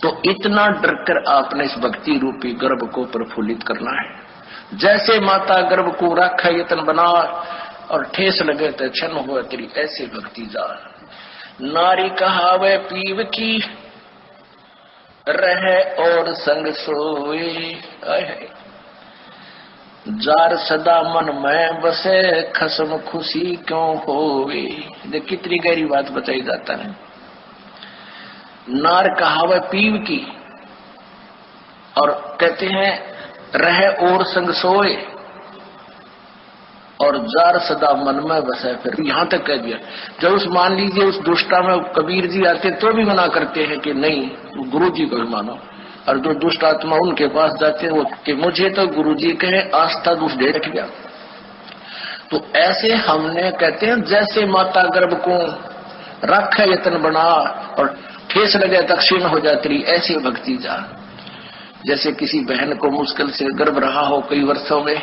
तो इतना डर कर आपने इस भक्ति रूपी गर्भ को प्रफुल्लित करना है। जैसे माता गर्भ को रखा यतन बना और ठेस लगे तो क्षण हो तेरी ऐसे भक्ति जार। नारी कहावे पीव की रहे और संग सोए, जार सदा मन में बसे खसम खुशी क्यों होवे। देख कितनी गहरी बात बताई जाता है। नार कहावे पीव की और कहते हैं रहे और संग सोए और जार सदा मन में बसे। फिर यहां तक कह दिया। जब उस मान लीजिए उस दुष्टा में कबीर जी आते तो भी मना करते हैं कि नहीं गुरु जी को ही मानो, और जो दुष्ट आत्मा उनके पास जाते हैं वो कि मुझे तो गुरु जी कहे आस्था दुष्ट दे रख गया। तो ऐसे हमने कहते हैं जैसे माता गर्भ को रख यतन बना और ठेस लगे दक्षिण हो जाती रही ऐसी भक्ति जा। जैसे किसी बहन को मुश्किल से गर्भ रहा हो कई वर्षों में,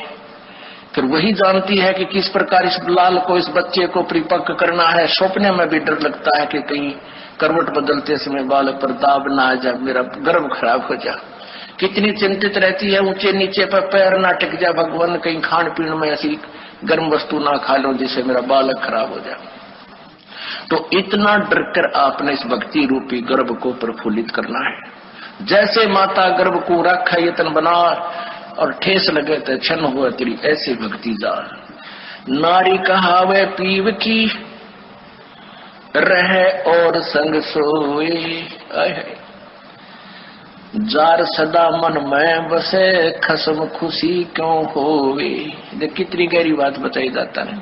फिर वही जानती है कि किस प्रकार इस लाल को इस बच्चे को परिपक्व करना है। सपने में भी डर लगता है कि कहीं करवट बदलते समय बालक पर दाब ना आ जाए, मेरा गर्भ खराब हो जा। कितनी चिंतित रहती है, ऊंचे नीचे पर पैर ना टिक जाए, भगवान कहीं खान पीन में ऐसी गर्म वस्तु ना खा लो जिससे मेरा बालक खराब हो जाए। तो इतना डर कर आपने इस भक्ति रूपी गर्भ को प्रफुल्लित करना है। जैसे माता गर्भ को रखा यतन बना और ठेस लगे तो क्षण हुआ तेरी ऐसे भक्ति जार। नारी कहावे पीव की रहे और संग सोए, जार सदा मन में बसे खसम खुशी क्यों होवे। देख कितनी गहरी बात बताई जाता है।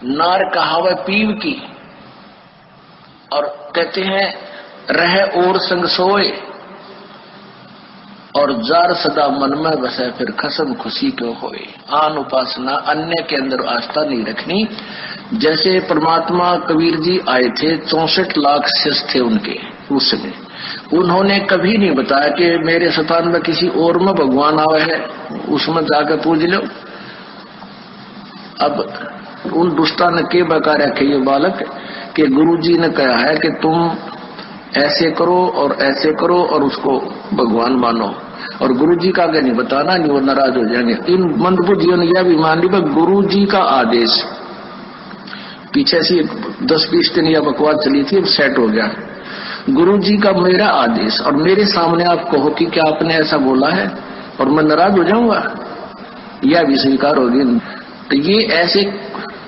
नार कहावे पीव की और कहते हैं रहे और संग सोए और जार सदा मन में बसे फिर खसम खुशी क्यों होए। आन उपासना अन्य के अंदर आस्था नहीं रखनी। जैसे परमात्मा कबीर जी आए थे 64 लाख शिष्य थे उनके उस समय, उन्होंने कभी नहीं बताया कि मेरे स्थान में किसी और में भगवान आवे है उसमें जाकर पूज लो। अब उन दुष्टा ने के बका रखे ये बालक कि गुरुजी ने कहा है कि तुम ऐसे करो और ऐसे करो और उसको भगवान मानो, और गुरुजी का आगे नहीं बताना, नहीं वो नाराज हो जाएंगे। इन मंदबुद्धियों ने यह भी मान ली गुरुजी का आदेश। पीछे से 10-20 दिन यह बकवास चली थी, अब सेट हो गया। गुरुजी का मेरा आदेश और मेरे सामने आप कहो कि क्या आपने ऐसा बोला है और मैं नाराज हो जाऊंगा, यह भी स्वीकार होगी। तो ये ऐसे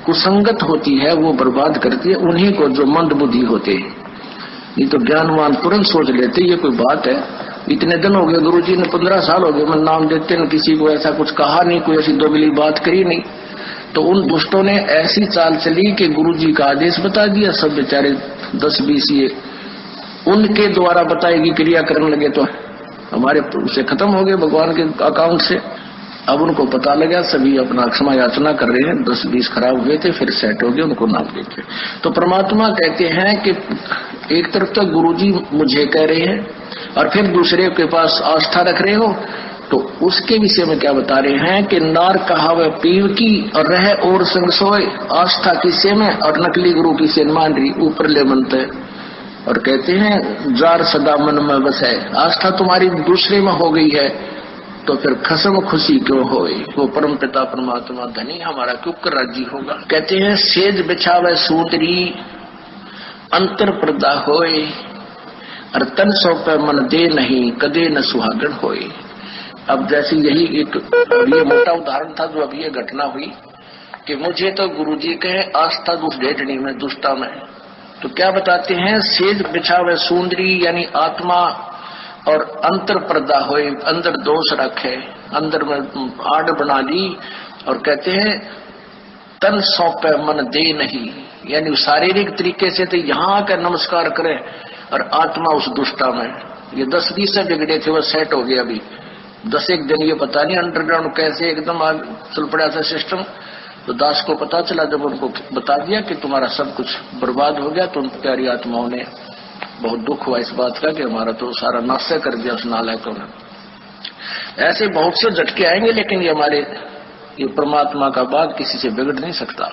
कुसंगत होती है, वो बर्बाद करती है उन्हीं को जो मंद बुद्धि होते हैं। नहीं तो ज्ञानवान तुरंत सोच लेते ये कोई बात है। इतने दिन हो गए गुरुजी ने 15 साल हो गए मैं नाम देते न किसी को ऐसा कुछ कहा नहीं, कोई ऐसी दोगली बात करी नहीं। तो उन दुष्टों ने ऐसी चाल चली कि गुरुजी का आदेश बता दिया। सब बेचारे 10-20 ये उनके द्वारा बताएगी क्रिया करने लगे तो हमारे उसे खत्म हो गए भगवान के अकाउंट से। अब उनको पता लगा, सभी अपना क्षमा याचना कर रहे हैं। 10-20 खराब हुए थे फिर सेट हो गए, उनको नाम देते। तो परमात्मा कहते हैं कि एक तरफ तो गुरुजी मुझे कह रहे हैं और फिर दूसरे के पास आस्था रख रहे हो। तो उसके विषय में क्या बता रहे हैं कि नार कहावे पीव की और रहे और संग सोए। आस्था किसे में और नकली गुरु किसे मान रही, ऊपर ले मनते। और कहते हैं जार सदा मन में बसे। आस्था तुम्हारी दूसरे में हो गई है तो फिर खसम खुशी क्यों होए। वो परम पिता परमात्मा धनी हमारा क्यों कर राजी होगा। कहते हैं सेज बिछावे सूतरी अंतर पर्दा होए और तन सौंपे मन दे नहीं कदे न सुहागण होए। अब जैसे यही एक ये मोटा उदाहरण था जो अभी ये घटना हुई कि मुझे तो गुरुजी कहे आस्था दुष्ट डेटनी में दुष्टा में। तो क्या बताते हैं सेज बिछावे सुंदरी यानी आत्मा और अंतर पर्दा होए, अंदर दोष रखे, अंदर में आड़ बना ली। और कहते हैं तन सौंपे मन दे नहीं, यानी शारीरिक तरीके से तो यहाँ आकर नमस्कार करे और आत्मा उस दुष्टा में। ये 10-20 से बिगड़े थे वो सेट हो गया। अभी 10-1 दिन ये पता नहीं अंडरग्राउंड कैसे एकदम चल पड़ा था सिस्टम। तो दास को पता चला, जब उनको बता दिया कि तुम्हारा सब कुछ बर्बाद हो गया, तो उन प्यारी आत्माओं ने बहुत दुख हुआ इस बात का कि हमारा तो सारा नाश कर दिया उस नालायकों ने। ऐसे बहुत से झटके आएंगे, लेकिन ये हमारे ये परमात्मा का बाग किसी से बिगड़ नहीं सकता।